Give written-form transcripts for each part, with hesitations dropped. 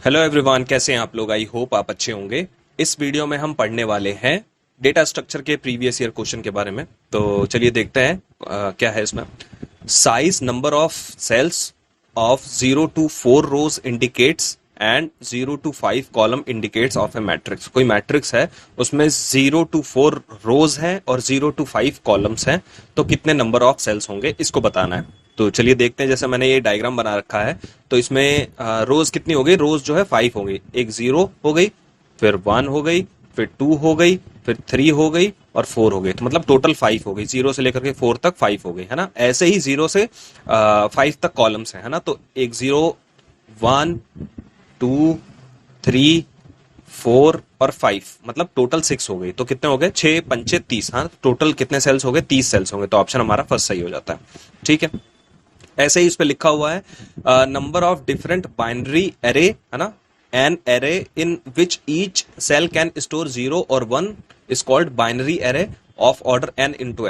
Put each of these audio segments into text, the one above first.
Hello everyone, कैसे हैं आप लोग। आई होप आप अच्छे होंगे। इस वीडियो में हम पढ़ने वाले हैं डेटा स्ट्रक्चर के प्रीवियस ईयर क्वेश्चन के बारे में। तो चलिए देखते हैं क्या है इसमें। Size number of cells of 0 to 4 rows indicates and 0 to 5 column indicates of a matrix. कोई मैट्रिक्स है, उसमें 0 to 4 रोज हैं और 0 to 5 कॉलम्स हैं, तो कितने नंबर ऑफ सेल्स होंगे इसको बताना है। तो चलिए देखते हैं। जैसे मैंने ये डायग्राम बना रखा है, तो इसमें रोज कितनी हो गई। रोज जो है 5 हो गई। एक 0 हो गई, फिर 1 हो गई, फिर 2 हो गई, फिर 3 हो गई और 4 हो गई। तो मतलब टोटल 5 हो गई। 0 से लेकर के 4 तक 5 हो गई, है ना। ऐसे ही 0 से 5 तक कॉलम्स है ना। तो एक 0, 1, 2, 3, 4 और 5, मतलब टोटल 6 हो गई। तो कितने हो गए, 6 पंचे 30। हाँ, टोटल कितने सेल्स हो गए, 30 सेल्स होंगे। तो ऑप्शन हमारा फर्स्ट सही हो जाता है। ठीक है। ऐसे ही इस पे लिखा हुआ है number of different binary array, है ना। An array in which each cell can store 0 और 1 is called binary array of order n into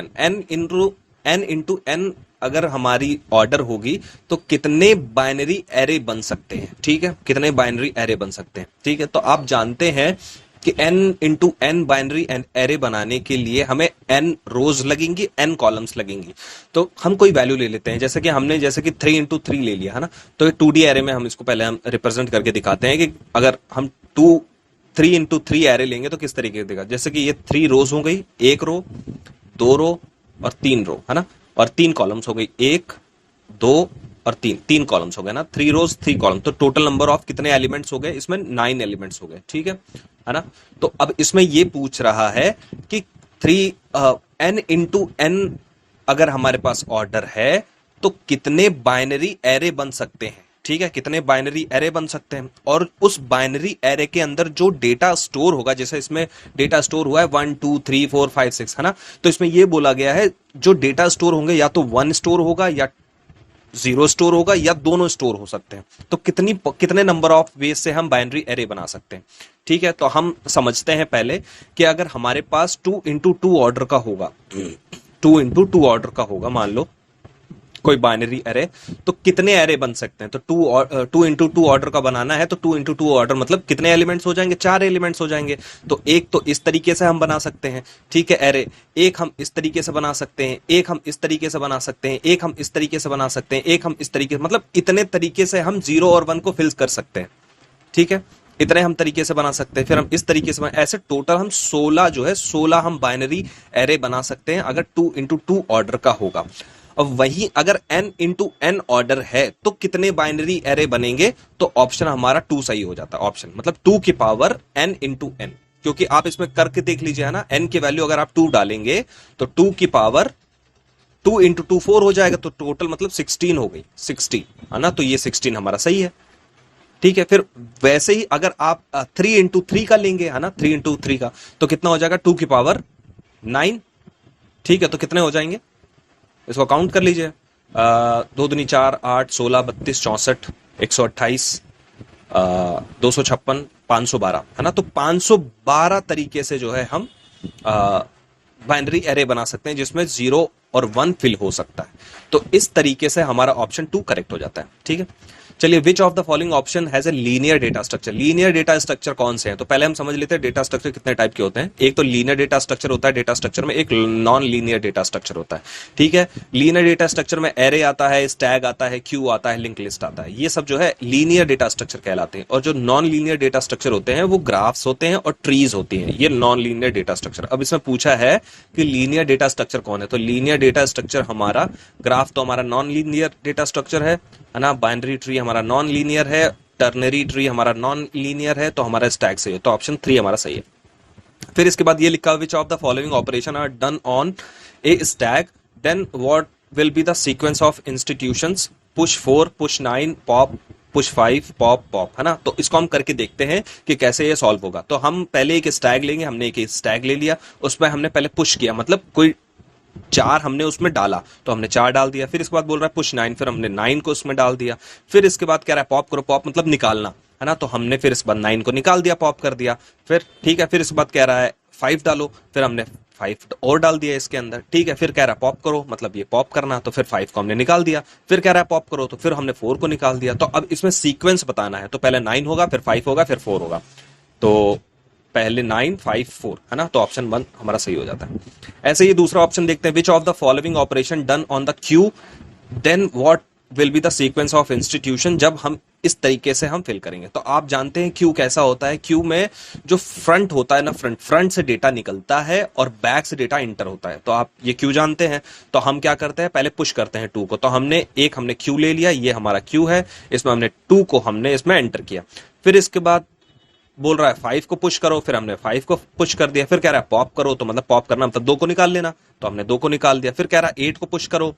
n अगर हमारी ऑर्डर होगी तो कितने बाइनरी एरे बन सकते हैं। ठीक है, कितने बाइनरी एरे बन सकते हैं। ठीक है, तो आप जानते हैं कि n into N binary array बनाने के लिए हमें n रोज लगेंगी, n कॉलम्स लगेंगी। तो हम कोई वैल्यू ले लेते हैं, जैसे कि हमने 3 इंटू 3 ले लिया, है ना। तो 2D एरे में हम इसको पहले हम रिप्रेजेंट करके दिखाते हैं कि अगर हम 3 इंटू 3 एरे लेंगे तो किस तरीके से दिखा। जैसे कि ये 3 रोज हो गई, 1 रो, 2 रो और 3 रो, है ना। और 3 कॉलम्स हो गई, 1, 2 और 3 कॉलम्स हो गए ना। 3 रोज 3 कॉलम, तो टोटल नंबर ऑफ कितने एलिमेंट्स हो गए इसमें, 9 एलिमेंट्स हो गए। ठीक है ना। तो अब इसमें ये पूछ रहा है कि 3 n इंटू n अगर हमारे पास ऑर्डर है तो कितने बाइनरी एरे बन सकते हैं। ठीक है, कितने बाइनरी एरे बन सकते हैं। और उस बाइनरी एरे के अंदर जो डेटा स्टोर होगा, जैसे इसमें डेटा स्टोर हुआ है 1 2 3 4 5 6, है ना। तो इसमें यह बोला गया है जो डेटा स्टोर होंगे या तो 1 स्टोर होगा या 0 स्टोर होगा या दोनों स्टोर हो सकते हैं। तो कितने नंबर ऑफ वेज से हम बाइनरी एरे बना सकते हैं। ठीक है, तो हम समझते हैं पहले कि अगर हमारे पास 2 इंटू 2 ऑर्डर का होगा, 2 इंटू 2 ऑर्डर का होगा, मान लो कोई बाइनरी एरे, तो कितने एरे बन सकते हैं। तो 2 इंटू 2 ऑर्डर का बनाना है तो 2 इंटू 2 ऑर्डर मतलब कितने एलिमेंट्स हो जाएंगे, 4 एलिमेंट्स हो जाएंगे। तो एक तो इस तरीके से हम बना सकते हैं, ठीक है, एरे। एक हम इस तरीके से बना सकते हैं, एक हम इस तरीके से बना सकते हैं, एक हम इस तरीके से बना सकते हैं, एक हम इस तरीके, मतलब इतने तरीके से हम 0 और 1 को फिल कर सकते हैं। ठीक है, इतने हम तरीके से बना सकते हैं। फिर हम इस तरीके से ऐसे टोटल हम 16 जो है 16 हम बाइनरी एरे बना सकते हैं अगर 2 इंटू 2 ऑर्डर का होगा। अब वही अगर n इंटू n ऑर्डर है तो कितने बाइनरी एरे बनेंगे। तो ऑप्शन हमारा 2 सही हो जाता है। ऑप्शन मतलब 2 की पावर n इंटू n, क्योंकि आप इसमें करके देख लीजिए, है ना। n की वैल्यू अगर आप 2 डालेंगे तो 2 की पावर 2 इंटू 2 4 हो जाएगा, तो टोटल मतलब 16 हो गई, 60, है ना। तो ये 16 हमारा सही है। ठीक है, फिर वैसे ही अगर आप 3 इंटू 3 का लेंगे, है ना, 3 इंटू 3 का, तो कितना हो जाएगा, 2 की पावर 9। ठीक है, तो कितने हो जाएंगे, इसको काउंट कर लीजिए। 2 दूनी 4, 8, 16, 32, 64, 128, 256, 512, है ना। तो 512 तरीके से जो है हम बाइनरी एरे बना सकते हैं जिसमें 0 और 1 फिल हो सकता है। तो इस तरीके से हमारा ऑप्शन 2 करेक्ट हो जाता है। ठीक है, चलिए, विच of the following option has a linear data structure. Linear data structure कौन से हैं, तो पहले हम समझ लेते हैं डेटा स्ट्रक्चर कितने टाइप के होते हैं। एक तो लीनियर डेटा स्ट्रक्चर होता है डेटा स्ट्रक्चर में, एक नॉन लीनियर डेटा स्ट्रक्चर होता है। ठीक है, लीनियर डेटा स्ट्रक्चर में एरे आता है, स्टैग आता है, क्यू आता है, लिंक लिस्ट आता है। ये सब जो है लीनियर डेटा स्ट्रक्चर कहलाते हैं। और जो नॉन लीनियर डेटा स्ट्रक्चर होते हैं वो ग्राफ्स होते हैं और ट्रीज होती हैं। ये नॉन लीनियर डेटा स्ट्रक्चर। अब इसमें पूछा है कि लीनियर डेटा स्ट्रक्चर कौन है, तो लीनियर डेटा स्ट्रक्चर हमारा ग्राफ तो हमारा नॉन लीनियर डेटा स्ट्रक्चर है ना। बाइनरी ट्री हमारा नॉन लीनियर है, टर्नरी ट्री हमारा नॉन लीनियर है, तो हमारा स्टैक सही है। तो ऑप्शन 3 हमारा सही है। फिर इसके बाद ये लिखा, which of the following operation are done on a stack, then what will be the sequence of institutions, push 4, push 9, pop, push 5, pop pop, है ना। तो इसको हम करके देखते हैं कि कैसे ये सॉल्व होगा। तो हम पहले एक स्टैग लेंगे, हमने एक स्टैग ले लिया, उसमें हमने पहले पुश किया, मतलब कोई 4 हमने उसमें डाला तो हमने 4 डाल दिया। फिर इसके बाद बोल रहा है पुश 9, फिर हमने 9 को उसमें डाल दिया। फिर इसके बाद कह रहा है पॉप करो, पॉप मतलब निकालना, है ना। तो हमने फिर इस बार 9 को निकाल दिया, पॉप कर दिया। फिर ठीक है, फिर इसके बाद कह रहा है 5 डालो, फिर हमने 5 और डाल दिया इसके अंदर, ठीक है। फिर कह रहा पॉप करो, मतलब ये पॉप करना, तो फिर 5 को हमने निकाल दिया। फिर कह रहा है पॉप करो, तो फिर हमने 4 को निकाल दिया। तो अब इसमें सीक्वेंस बताना है, तो पहले 9 होगा, फिर 5 होगा, फिर 4 होगा। तो पहले 9 5 4 है ना, तो ऑप्शन 1 हमारा सही हो जाता है। ऐसे ही दूसरा ऑप्शन देखते हैं, which of the following operation done on the queue then what will be the sequence of institution. जब हम इस तरीके से हम फिल करेंगे, तो आप जानते हैं क्यू कैसा होता है। क्यू में जो फ्रंट होता है ना, फ्रंट से डेटा निकलता है और बैक से डेटा इंटर होता है। तो आप ये क्यू जानते हैं, तो हम क्या करते हैं, पहले पुश करते हैं 2 को। तो हमने क्यू ले लिया, ये हमारा क्यू है, इसमें हमने 2 को हमने इसमें एंटर किया। फिर इसके बाद बोल रहा है 5 को पुश करो, फिर हमने 5 को पुश कर दिया। फिर कह रहा है पॉप करो, तो मतलब पॉप करना मतलब 2 को निकाल लेना, तो हमने 2 को निकाल दिया। फिर कह रहा है 8 को पुश करो,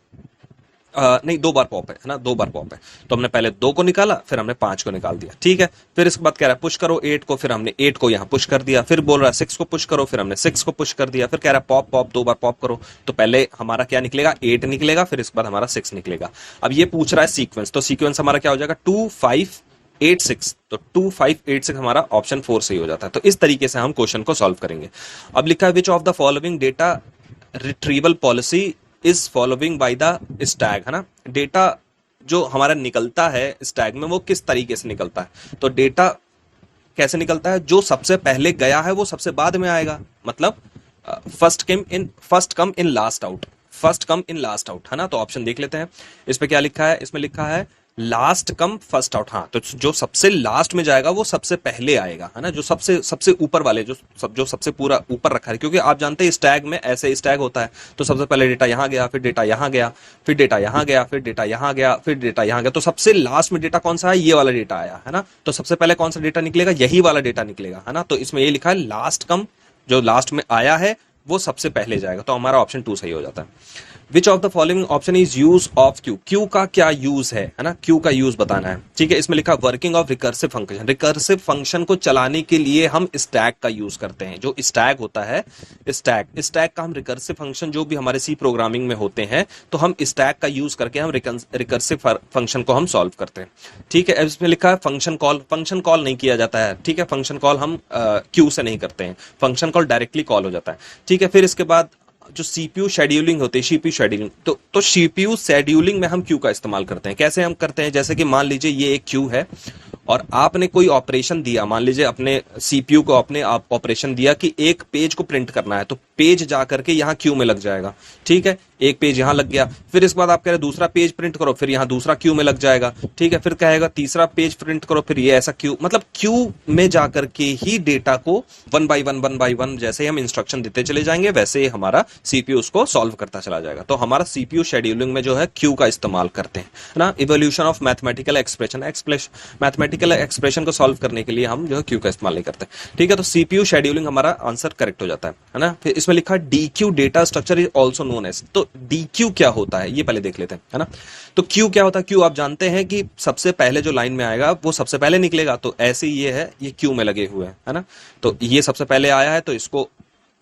नहीं 2 बार पॉप है ना, 2 बार पॉप है, तो हमने पहले 2 को निकाला, फिर हमने 5 को निकाल दिया, ठीक है। फिर इसके बाद कह रहा है पुश करो 8 को, फिर हमने 8 को यहां पुश कर दिया। फिर बोल रहा है 6 को पुश करो, फिर हमने 6 को पुश कर दिया। फिर कह रहा है पॉप पॉप 2 बार पॉप करो, तो पहले हमारा क्या निकलेगा, 8 निकलेगा, फिर इसके बाद हमारा 6 निकलेगा। अब ये पूछ रहा है सीक्वेंस, तो सीक्वेंस हमारा क्या हो जाएगा, 2 5 8 6, तो 2 5 8 6 हमारा ऑप्शन 4 सही हो जाता है। तो इस तरीके से हम क्वेश्चन को सॉल्व करेंगे। अब लिखा है विच of the following data retrieval policy is following by the Stag, है ना। डेटा जो हमारा निकलता है स्टैग में, वो किस तरीके से निकलता है, तो डेटा कैसे निकलता है, जो सबसे पहले गया है वो सबसे बाद में आएगा, मतलब first come in last out, first come in last out, है ना। तो ऑप्शन देख लेते हैं, इस पे क्या लिखा है, इसमें लिखा है लास्ट कम फर्स्ट आउट। हाँ, तो जो सबसे लास्ट में जाएगा वो सबसे पहले आएगा, है ना। जो सबसे ऊपर वाले जो सबसे पूरा ऊपर रखा है, क्योंकि आप जानते हैं स्टैग में ऐसे स्टैग होता है, तो सबसे पहले डेटा यहां गया, फिर डेटा यहां गया, फिर डेटा यहां गया, फिर डेटा यहां गया, फिर डेटा यहां गया। तो सबसे लास्ट में डेटा कौन सा है, ये वाला डेटा आया, है ना। तो सबसे पहले कौन सा डेटा निकलेगा, यही वाला डेटा निकलेगा, है ना। तो इसमें ये लिखा है लास्ट कम, जो लास्ट में आया है वो सबसे पहले जाएगा, तो हमारा ऑप्शन 2 सही हो जाता है। विच of the following option is use of Q, Q का क्या यूज है ना, क्यू का यूज बताना है, ठीक है। इसमें लिखा working of recursive function, recursive function को चलाने के लिए हम स्टैक का यूज करते हैं। जो स्टैक होता है, स्टैक का हम रिकर्सिव फंक्शन जो भी हमारे सी प्रोग्रामिंग में होते हैं, तो हम स्टैक का यूज करके हम रिकर्सिव फंक्शन को हम सॉल्व करते हैं, ठीक है। इसमें लिखा है फंक्शन कॉल नहीं किया जाता है, ठीक है। फंक्शन कॉल हम क्यू से नहीं करते हैं, फंक्शन कॉल डायरेक्टली कॉल हो जाता है, ठीक है। फिर इसके बाद जो सीपीयू शेड्यूलिंग होती है, सीपीयू शेड्यूलिंग, तो सीपीयू शेड्यूलिंग में हम क्यू का इस्तेमाल करते हैं। कैसे हम करते हैं, जैसे कि मान लीजिए ये एक क्यू है और आपने कोई ऑपरेशन दिया, मान लीजिए अपने सीपीयू को अपने आप ऑपरेशन दिया कि एक पेज को प्रिंट करना है, तो पेज जा करके यहाँ क्यू में लग जाएगा, ठीक है। एक पेज यहाँ लग गया, फिर इसके बाद आप कह रहे दूसरा पेज प्रिंट करो, फिर यहाँ दूसरा क्यू में लग जाएगा, ठीक है। फिर कहेगा तीसरा पेज प्रिंट करो, फिर ये ऐसा क्यू, मतलब क्यू में जाकर के ही डेटा को 1 बाय 1 जैसे ही हम इंस्ट्रक्शन देते चले जाएंगे, वैसे ही हमारा सीपीयू उसको सॉल्व करता चला जाएगा। तो हमारा सीपीयू शेड्यूलिंग में जो है क्यू का इस्तेमाल करते हैं ना। Evolution of mathematical mathematical expression को सॉल्व करने के लिए हम जो है क्यू का इस्तेमाल नहीं करते, ठीक है। तो सीपीयू शेड्यूलिंग हमारा आंसर करेक्ट हो जाता है ना। फिर इसमें लिखा D queue data structure is also known as, तो डीक्यू क्या होता है ये पहले देख लेते हैं, है ना। तो क्यू क्या होता है, क्यू आप जानते हैं कि सबसे पहले जो लाइन में आएगा वो सबसे पहले निकलेगा, तो ऐसे ये है, ये क्यू में लगे हुए हैं, है ना। तो ये सबसे पहले आया है तो इसको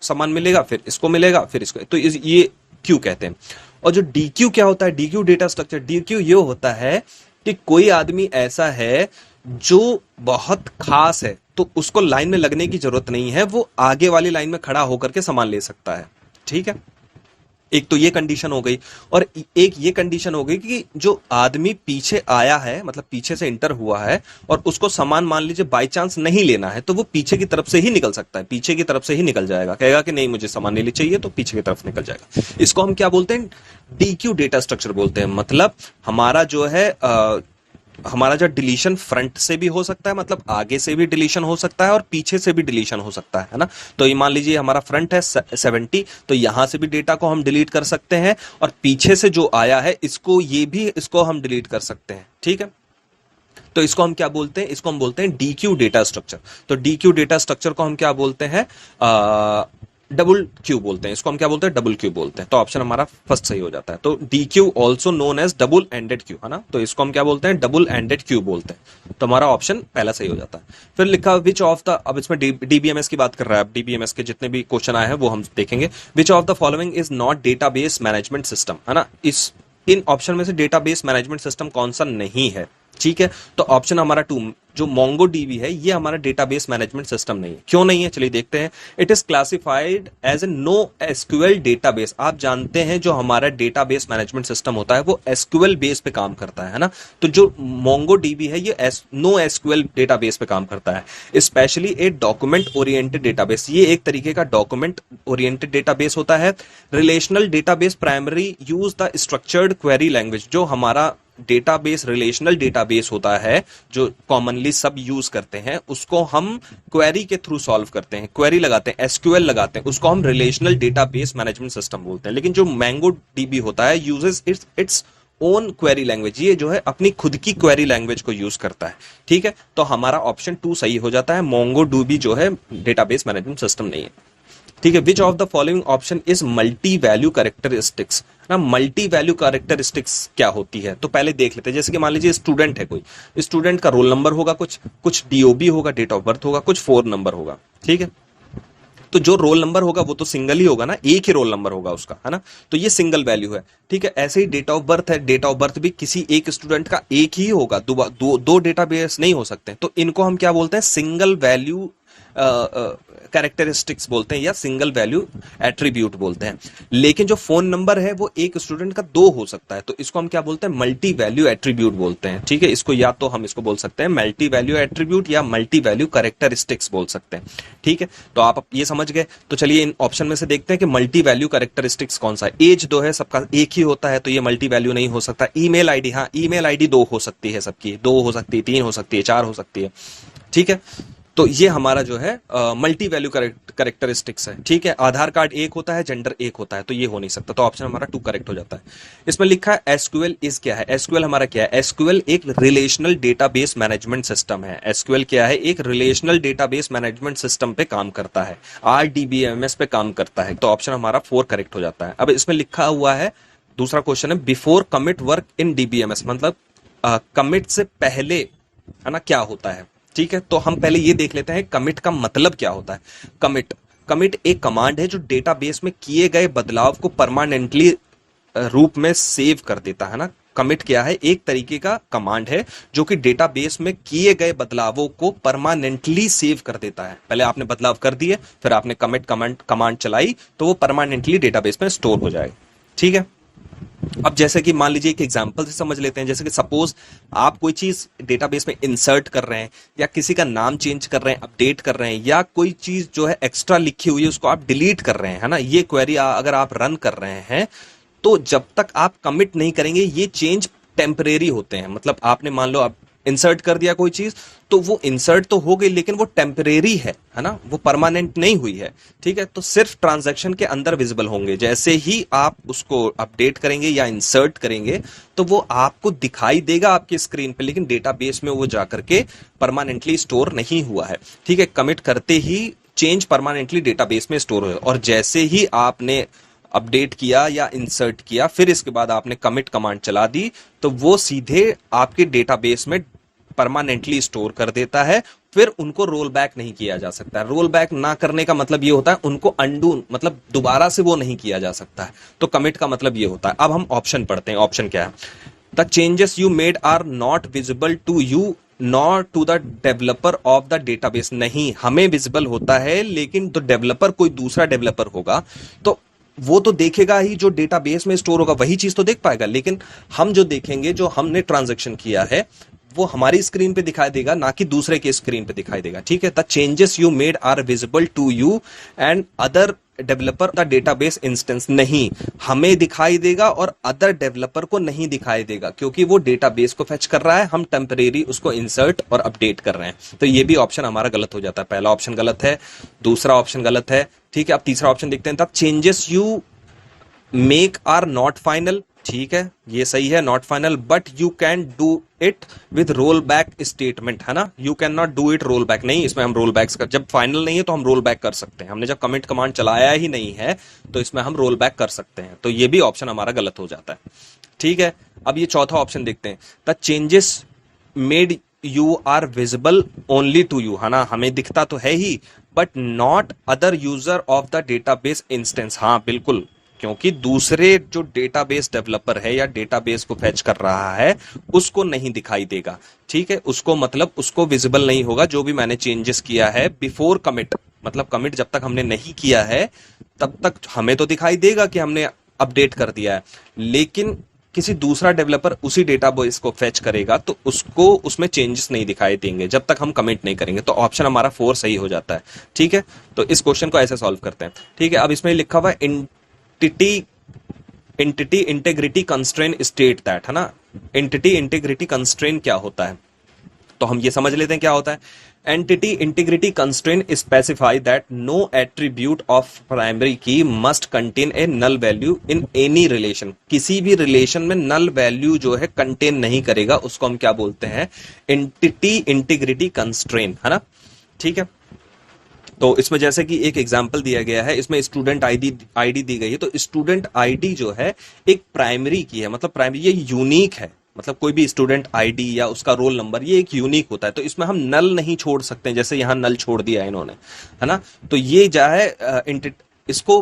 सामान मिलेगा, फिर इसको मिलेगा, फिर इसको, तो ये क्यू कहते हैं। और जो डीक्यू क्या होता है, डीक्यू डेटा स्ट्रक्चर, डीक्यू ये होता है कि कोई आदमी ऐसा है जो बहुत खास है, तो उसको लाइन में लगने की जरूरत नहीं है, वो आगे वाली लाइन में खड़ा होकर के सामान ले सकता है, ठीक है। एक तो ये कंडीशन हो गई, और एक ये कंडीशन हो गई कि जो आदमी पीछे आया है, मतलब पीछे से इंटर हुआ है, और उसको सामान मान लीजिए बाई चांस नहीं लेना है, तो वो पीछे की तरफ से ही निकल सकता है, पीछे की तरफ से ही निकल जाएगा, कहेगा कि नहीं मुझे सामान नहीं चाहिए, तो पीछे की तरफ निकल जाएगा। इसको हम क्या बोलते हैं, डीक्यू डेटा स्ट्रक्चर बोलते हैं। मतलब हमारा जो है हमारा जो डिलीशन फ्रंट से भी हो सकता है, मतलब आगे से भी डिलीशन हो सकता है और पीछे से भी डिलीशन हो सकता है ना। तो ये मान लीजिए हमारा फ्रंट है 70, तो यहां से भी डेटा को हम डिलीट कर सकते हैं, और पीछे से जो आया है इसको हम डिलीट कर सकते हैं, ठीक है। तो इसको हम क्या बोलते हैं, इसको हम बोलते हैं डीक्यू डेटा स्ट्रक्चर। तो डीक्यू डेटा स्ट्रक्चर को हम क्या बोलते हैं, डबल क्यू बोलते हैं, इसको हम क्या बोलते हैं, डबल क्यू बोलते हैं। तो ऑप्शन हमारा फर्स्ट सही हो जाता है। तो D queue also known as double ended queue, है ना। तो इसको हम क्या बोलते हैं, डबल एंडेड क्यू बोलते हैं। तो हमारा ऑप्शन पहला सही हो जाता है। फिर लिखा विच ऑफ द, अब इसमें डीबीएमएस की बात कर रहा है, अब डीबीएमएस के जितने भी क्वेश्चन आए हैं वो हम देखेंगे। विच of the following is not database management system, है ना। इन ऑप्शन में से डेटाबेस मैनेजमेंट सिस्टम कौन सा नहीं है, ठीक है, तो ऑप्शन हमारा 2 जो MongoDB है ये हमारा डेटाबेस मैनेजमेंट सिस्टम नहीं है। क्यों नहीं है, चलिए देखते हैं। It is classified as a no SQL database. आप जानते हैं जो हमारा डेटाबेस मैनेजमेंट सिस्टम होता है वो एसक्यूएल बेस पे काम करता है ना। तो जो MongoDB है ये नो एसक्यूएल डेटाबेस पे काम करता है। Specially a document oriented database, ये एक तरीके का डॉक्यूमेंट ओरिएंटेड डेटाबेस होता है। Relational database primary use the structured query language. जो हमारा डेटाबेस रिलेशनल डेटाबेस होता है जो कॉमनली सब यूज करते हैं उसको हम क्वेरी के थ्रू सॉल्व करते हैं, क्वेरी लगाते हैं, एसक्यूएल लगाते हैं, उसको हम रिलेशनल डेटाबेस मैनेजमेंट सिस्टम बोलते हैं। लेकिन जो MongoDB होता है uses its own query language, ये जो है अपनी खुद की क्वेरी लैंग्वेज को यूज करता है। ठीक है, तो हमारा ऑप्शन 2 सही हो जाता है। MongoDB जो है डेटाबेस मैनेजमेंट सिस्टम नहीं है। ठीक है, विच of the following option is multi value characteristics ना। मल्टी वैल्यू कैरेक्टरिस्टिक्स क्या होती है तो पहले देख लेते हैं। जैसे कि मान लीजिए स्टूडेंट है, कोई स्टूडेंट का रोल नंबर होगा, कुछ DOB होगा, डेट ऑफ बर्थ होगा, कुछ 4 नंबर होगा। ठीक है, तो जो रोल नंबर होगा वो तो सिंगल ही होगा ना, एक ही रोल नंबर होगा उसका, है ना, तो ये सिंगल वैल्यू है। ठीक है, ऐसे ही डेट ऑफ बर्थ है, डेट ऑफ बर्थ भी किसी एक स्टूडेंट का एक ही होगा, दो डेटाबेस नहीं हो सकते। तो इनको हम क्या बोलते हैं, सिंगल वैल्यू कैरेक्टरिस्टिक्स बोलते हैं या सिंगल वैल्यू एट्रीब्यूट बोलते हैं। लेकिन जो फोन नंबर है वो एक स्टूडेंट का 2 हो सकता है, तो इसको हम क्या बोलते हैं, मल्टी वैल्यू एट्रीब्यूट बोलते हैं। ठीक है, इसको या तो हम इसको बोल सकते हैं मल्टी वैल्यू एट्रीब्यूट या मल्टी वैल्यू कैरेक्टरिस्टिक्स बोल सकते हैं। ठीक है, तो आप ये समझ गए। तो चलिए इन ऑप्शन में से देखते हैं कि मल्टी वैल्यू कैरेक्टरिस्टिक्स कौन सा है। एज 2 है, सबका एक ही होता है, तो ये मल्टी वैल्यू नहीं हो सकता। ईमेल आईडी, हाँ ईमेल आईडी 2 हो सकती है, सबकी 2 हो सकती है, 3 हो सकती है, 4 हो सकती है। ठीक है, तो ये हमारा जो है मल्टी वैल्यू कैरेक्टरिस्टिक्स है। ठीक है, आधार कार्ड एक होता है, जेंडर एक होता है, तो ये हो नहीं सकता। तो ऑप्शन हमारा 2 करेक्ट हो जाता है। इसमें लिखा है एसक्यूएल इज क्या है। एसक्यूएल हमारा क्या है, एसक्यूएल एक रिलेशनल डेटाबेस मैनेजमेंट सिस्टम है। एसक्यूएल क्या है, एक रिलेशनल डेटाबेस मैनेजमेंट सिस्टम पे काम करता है, RDBMS पे काम करता है। तो ऑप्शन हमारा 4 करेक्ट हो जाता है। अब इसमें लिखा हुआ है, दूसरा क्वेश्चन है before commit work in DBMS, मतलब कमिट से पहले, है ना, क्या होता है। ठीक है, तो हम पहले ये देख लेते हैं कमिट का मतलब क्या होता है। कमिट एक कमांड है जो डेटाबेस में किए गए बदलाव को परमानेंटली रूप में सेव कर देता है ना। कमिट क्या है, एक तरीके का कमांड है जो कि डेटाबेस में किए गए बदलावों को परमानेंटली सेव कर देता है। पहले आपने बदलाव कर दिए, फिर आपने कमिट कमांड चलाई तो वो परमानेंटली डेटाबेस में स्टोर हो जाएगा। ठीक है, अब जैसे कि मान लीजिए एक एग्जांपल से समझ लेते हैं। जैसे कि सपोज आप कोई चीज डेटाबेस में इंसर्ट कर रहे हैं या किसी का नाम चेंज कर रहे हैं, अपडेट कर रहे हैं, या कोई चीज जो है एक्स्ट्रा लिखी हुई है उसको आप डिलीट कर रहे हैं, है ना। ये क्वेरी अगर आप रन कर रहे हैं तो जब तक आप कमिट नहीं करेंगे ये चेंज टेम्परेरी होते हैं। मतलब आपने मान लो आप इंसर्ट कर दिया कोई चीज, तो वो इंसर्ट तो हो गई लेकिन वो टेम्परेरी है ना, वो परमानेंट नहीं हुई है। ठीक है, तो सिर्फ ट्रांजैक्शन के अंदर विजिबल होंगे। जैसे ही आप उसको अपडेट करेंगे या इंसर्ट करेंगे तो वो आपको दिखाई देगा आपकी स्क्रीन पे, लेकिन डेटाबेस में वो जाकर के परमानेंटली स्टोर नहीं हुआ है। ठीक है, कमिट करते ही चेंज परमानेंटली डेटाबेस में स्टोर हो, और जैसे ही आपने अपडेट किया या इंसर्ट किया फिर इसके बाद आपने कमिट कमांड चला दी तो वो सीधे आपके डेटाबेस में परमानेंटली स्टोर कर देता है। फिर उनको रोल बैक नहीं किया जा सकता है। रोल बैक ना करने का मतलब ये होता है उनको अंडू, मतलब दोबारा से वो नहीं किया जा सकता है। तो कमिट का मतलब ये होता है। अब हम ऑप्शन पढ़ते हैं। ऑप्शन क्या है, the changes you made are not visible to you not to the developer of the database. नहीं, हमें विजिबल होता है लेकिन तो डेवलपर कोई दूसरा डेवलपर होगा तो वो तो देखेगा ही, जो डेटाबेस में स्टोर होगा वही चीज तो देख पाएगा। लेकिन हम जो देखेंगे, जो हमने ट्रांजैक्शन किया है वो हमारी स्क्रीन पे दिखाई देगा, ना कि दूसरे के स्क्रीन पे दिखाई देगा। ठीक है, the changes you made are visible to you and other developer the database instance. नहीं, हमें दिखाई देगा और अदर डेवलपर को नहीं दिखाई देगा, क्योंकि वो डेटाबेस को फेच कर रहा है, हम टेम्परेरी उसको इंसर्ट और अपडेट कर रहे हैं। तो ये भी ऑप्शन हमारा गलत हो जाता है। पहला ऑप्शन गलत है, दूसरा ऑप्शन गलत है। ठीक है, अब तीसरा ऑप्शन देखते हैं। The changes you make our not final. ठीक है, ये सही है, not final, but you can do it with roll back statement, है ना। You can not do it roll back, नहीं, इसमें हम रोल बैक कर, जब फाइनल नहीं है तो हम रोल बैक कर सकते हैं। हमने जब कमिट कमांड चलाया ही नहीं है तो इसमें हम रोल बैक कर सकते हैं। तो ये भी ऑप्शन हमारा गलत हो जाता है। ठीक है, अब ये चौथा ऑप्शन देखते हैं। The changes made you are visible only to you, है ना, हमें दिखता तो है ही, but not other user of the database instance. हाँ बिल्कुल, क्योंकि दूसरे जो डेटाबेस डेवलपर है या डेटाबेस को फैच कर रहा है उसको नहीं दिखाई देगा। ठीक है, उसको मतलब उसको विजिबल नहीं होगा जो भी मैंने चेंजेस किया है बिफोर कमिट, मतलब कमिट जब तक हमने नहीं किया है तब तक हमें तो दिखाई देगा कि हमने अपडेट कर दिया है, लेकिन किसी दूसरा डेवलपर उसी डेटाबेस को फेच करेगा तो उसको उसमें चेंजेस नहीं दिखाई देंगे जब तक हम कमिट नहीं करेंगे। तो ऑप्शन हमारा 4 सही हो जाता है। ठीक है, तो इस क्वेश्चन को ऐसे सॉल्व करते हैं। ठीक है, अब इसमें लिखा हुआ है entity entity integrity constraint state that, है ना। एंटिटी इंटेग्रिटी कंस्ट्रेन क्या होता है, तो हम ये समझ लेते हैं क्या होता है। Entity integrity constraint specify that no attribute of primary key must contain a null value in any relation. किसी भी रिलेशन में नल वैल्यू जो है कंटेन नहीं करेगा, उसको हम क्या बोलते हैं, एंटिटी इंटीग्रिटी कंस्ट्रेन, है ना। ठीक है, तो इसमें जैसे कि एक एग्जांपल दिया गया है, इसमें स्टूडेंट आईडी दी गई है, तो स्टूडेंट आईडी जो है एक प्राइमरी की है, मतलब प्राइमरी ये यूनिक है, मतलब कोई भी स्टूडेंट आईडी या उसका रोल नंबर ये एक यूनिक होता है, तो इसमें हम नल नहीं छोड़ सकते, जैसे यहां नल छोड़ दिया है इन्होंने, है ना। तो ये जो है इसको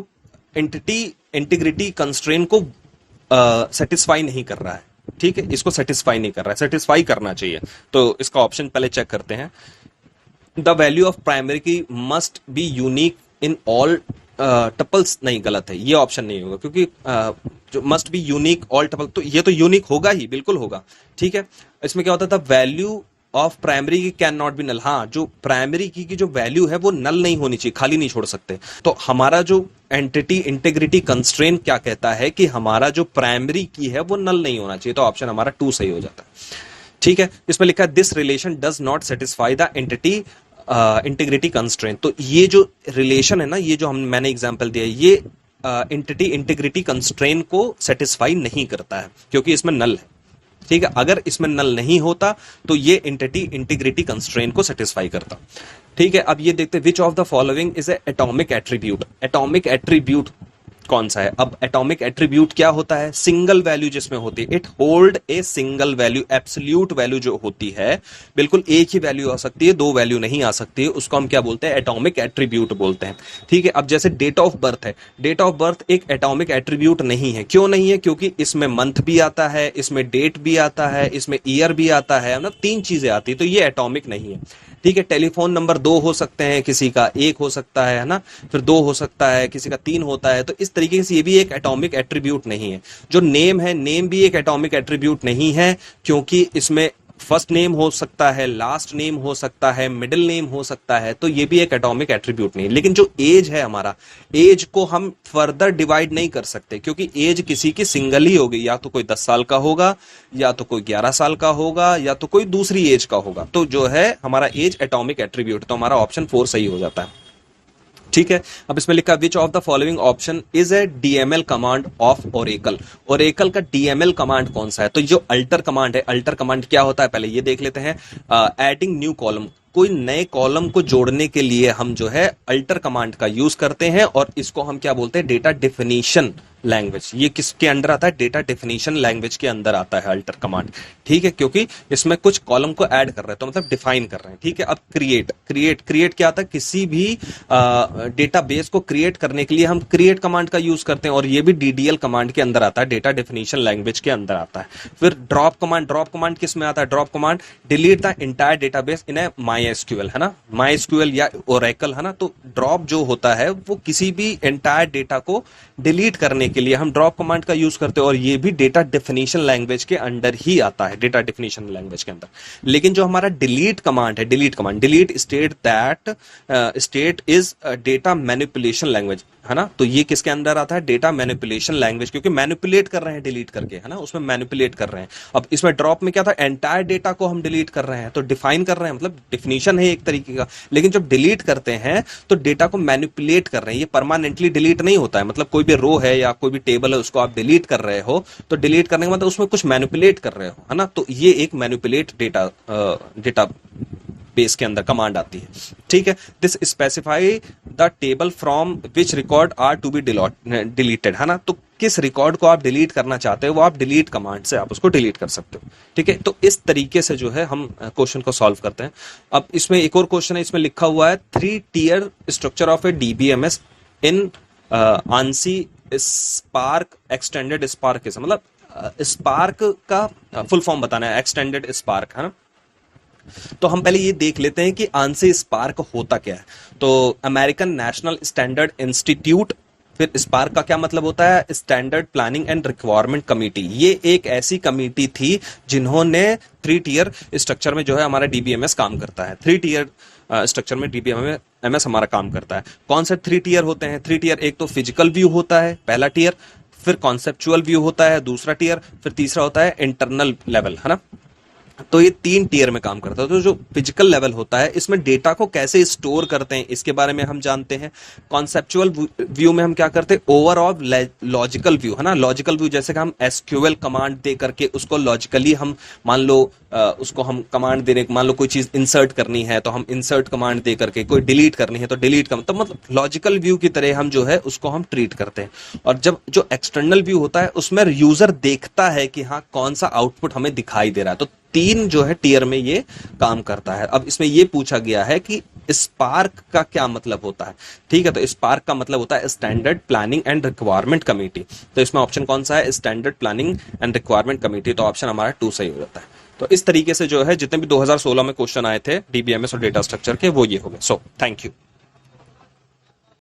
एंटिटी इंटीग्रिटी कंस्ट्रेन को सेटिस्फाई नहीं कर रहा है। ठीक है, इसको सेटिस्फाई नहीं कर रहा है, सेटिस्फाई करना चाहिए। तो इसका ऑप्शन पहले चेक करते हैं। The value of primary key must be unique in all tuples, नहीं गलत है, ये ऑप्शन नहीं होगा, क्योंकि जो must be unique all tuple, तो ये तो यूनिक होगा ही, बिल्कुल होगा। ठीक है, इसमें क्या होता था, वैल्यू ऑफ प्राइमरी की कैन नॉट बी नल, हाँ जो प्राइमरी की जो वैल्यू है वो नल नहीं होनी चाहिए, खाली नहीं छोड़ सकते। तो हमारा जो एंटिटी इंटेग्रिटी कंस्ट्रेन क्या कहता है कि हमारा जो प्राइमरी की है वो नल नहीं होना चाहिए, तो ऑप्शन हमारा 2 सही हो जाता है। ठीक है, इसमें लिखा है this relation does not satisfy the entity integrity constraint. तो ये जो रिलेशन है ना, ये जो मैंने एग्जांपल दिया, ये एंटिटी इंटीग्रिटी कंस्ट्रेंट को सेटिस्फाई नहीं करता है क्योंकि इसमें नल है। ठीक है, अगर इसमें नल नहीं होता तो ये एंटिटी इंटीग्रिटी कंस्ट्रेंट को सेटिस्फाई करता। ठीक है, अब ये देखते हैं which of the following is a atomic attribute. Atomic attribute कौन सा है। अब एटॉमिक एट्रीब्यूट क्या होता है, सिंगल वैल्यू जिसमें होती है, it hold a single value, absolute value जो होती है, बिल्कुल एक ही वैल्यू आ सकती है, 2 वैल्यू नहीं आ सकती है, उसको हम क्या बोलते हैं, एटॉमिक एट्रीब्यूट बोलते हैं। ठीक है, अब जैसे डेट ऑफ बर्थ है, डेट ऑफ बर्थ एक एटॉमिक एट्रीब्यूट नहीं है। क्यों नहीं है, क्योंकि इसमें मंथ भी आता है, इसमें डेट भी आता है, इसमें ईयर भी आता है, मतलब 3 चीजें आती है, तो ये एटॉमिक नहीं है। ठीक है, टेलीफोन नंबर 2 हो सकते हैं, किसी का 1 हो सकता है ना, फिर 2 हो सकता है, किसी का 3 होता है, तो इस तरीके से ये भी एक एटॉमिक एट्रीब्यूट नहीं है। जो नेम है, नेम भी एक एटॉमिक एट्रीब्यूट नहीं है, क्योंकि इसमें फर्स्ट नेम हो सकता है, लास्ट नेम हो सकता है, मिडिल नेम हो सकता है, तो ये भी एक एटॉमिक एट्रीब्यूट नहीं है। लेकिन जो एज है हमारा, एज को हम फर्दर डिवाइड नहीं कर सकते, क्योंकि एज किसी की सिंगल ही होगी, या तो कोई 10 साल का होगा, या तो कोई 11 साल का होगा, या तो कोई दूसरी एज का होगा। तो जो है हमारा एज एटॉमिक एट्रीब्यूट, तो हमारा ऑप्शन 4 सही हो जाता है। ठीक है, अब इसमें लिखा which of the following option is a DML command of Oracle. Oracle का डीएमएल कमांड कौन सा है, तो जो अल्टर कमांड है, अल्टर कमांड क्या होता है पहले ये देख लेते हैं। एडिंग न्यू कॉलम, कोई नए कॉलम को जोड़ने के लिए हम जो है अल्टर कमांड का यूज करते हैं, और इसको हम क्या बोलते हैं, डेटा डेफिनेशन लैंग्वेज। ये किसके अंडर आता है, डेटा डेफिनेशन लैंग्वेज के अंदर आता है अल्टर कमांड। ठीक है, क्योंकि इसमें कुछ कॉलम को ऐड कर रहे हैं, तो मतलब डिफाइन कर रहे हैं। ठीक है, अब क्रिएट क्या आता है, किसी भी डेटाबेस को क्रिएट करने के लिए हम क्रिएट कमांड का यूज करते हैं, और ये भी डीडीएल कमांड के अंदर आता है, डेटा डेफिनेशन लैंग्वेज के अंदर आता है। फिर ड्रॉप कमांड किस में आता है, drop command delete the entire database in A MySQL, है ना, MySQL या ओरेकल, है ना। तो ड्रॉप जो होता है वो किसी भी एंटायर डेटा को डिलीट करने के लिए हम ड्रॉप कमांड का यूज करते हैं, और ये भी डेटा डेफिनेशन लैंग्वेज के अंडर ही आता है, डेटा डेफिनेशन लैंग्वेज के अंदर। लेकिन जो हमारा डिलीट कमांड है, delete state that state is data manipulation language, है ना। तो ये किसके अंदर आता है, डेटा मैनिपुलेशन लैंग्वेज, क्योंकि मैनिपुलेट कर रहे हैं डिलीट करके, है ना, उसमें मैनिपुलेट कर रहे हैं। अब इसमें ड्रॉप में क्या था, एंटायर डेटा को हम डिलीट कर रहे हैं, तो डिफाइन कर रहे हैं, मतलब डिफिनेशन है एक तरीके का। लेकिन जब डिलीट करते हैं तो डेटा को मैनिपुलेट कर रहे हैं, ये परमानेंटली डिलीट नहीं होता है, मतलब कोई भी रो है या कोई भी टेबल है उसको आप डिलीट कर रहे हो, तो डिलीट करने के मतलब उसमें कुछ मैनिपुलेट कर रहे हो, है ना। तो ये एक मैनिपुलेट डेटा बेस के अंदर कमांड आती है। ठीक है, this specify the table from which record are to be deleted, है ना। तो किस रिकॉर्ड को आप डिलीट करना चाहते हो वो आप डिलीट कमांड से आप उसको डिलीट कर सकते हो। ठीक है, तो इस तरीके से जो है हम क्वेश्चन को सॉल्व करते हैं। अब इसमें एक और क्वेश्चन है, इसमें लिखा हुआ है 3 tier structure of A DBMS in ANSI spark extended spark मतलब स्पार्क का फुल फॉर्म बताना है, एक्सटेंडेड स्पार्क, है ना। तो हम पहले ये देख लेते हैं कि आंसर स्पार्क होता क्या है। तो अमेरिकन नेशनल स्टैंडर्ड इंस्टीट्यूट, फिर स्पार्क का क्या मतलब होता है, standard planning and requirement committee. ये एक ऐसी कमेटी थी जिन्होंने 3 टियर स्ट्रक्चर में जो है हमारा डीबीएमएस काम करता है। 3 टियर स्ट्रक्चर में डीबीएमएस हमारा काम करता है। कौन से 3 टियर होते हैं? 3 टियर, एक तो फिजिकल व्यू होता है पहला टियर, फिर कॉन्सेप्चुअल व्यू होता है दूसरा टियर, फिर तीसरा होता है इंटरनल लेवल, है ना। तो ये 3 टियर में काम करता है। तो जो फिजिकल लेवल होता है इसमें डेटा को कैसे स्टोर करते हैं इसके बारे में हम जानते हैं। कॉन्सेप्चुअल व्यू में हम क्या करते हैं, ओवरऑल लॉजिकल व्यू, है ना। लॉजिकल व्यू जैसे कि हम एसक्यूएल कमांड दे करके उसको लॉजिकली हम मान लो उसको हम कमांड दे रहे, मान लो कोई चीज इंसर्ट करनी है तो हम इंसर्ट कमांड दे करके, कोई डिलीट करनी है तो डिलीट का मतलब लॉजिकल व्यू की तरह हम जो है उसको हम ट्रीट करते हैं। और जब जो एक्सटर्नल व्यू होता है उसमें यूजर देखता है कि हाँ कौन सा आउटपुट हमें दिखाई दे रहा है। तो 3 जो है टियर में ये काम करता है। अब इसमें ये पूछा गया है कि स्पार्क का क्या मतलब होता है, ठीक है। तो स्पार्क का मतलब होता है standard planning and requirement committee. तो इसमें ऑप्शन कौन सा है, standard planning and requirement committee. तो ऑप्शन हमारा 2 सही हो जाता है। तो इस तरीके से जो है जितने भी 2016 में क्वेश्चन आए थे डीबीएमएस और डेटा स्ट्रक्चर के वो ये हो गए। So thank you.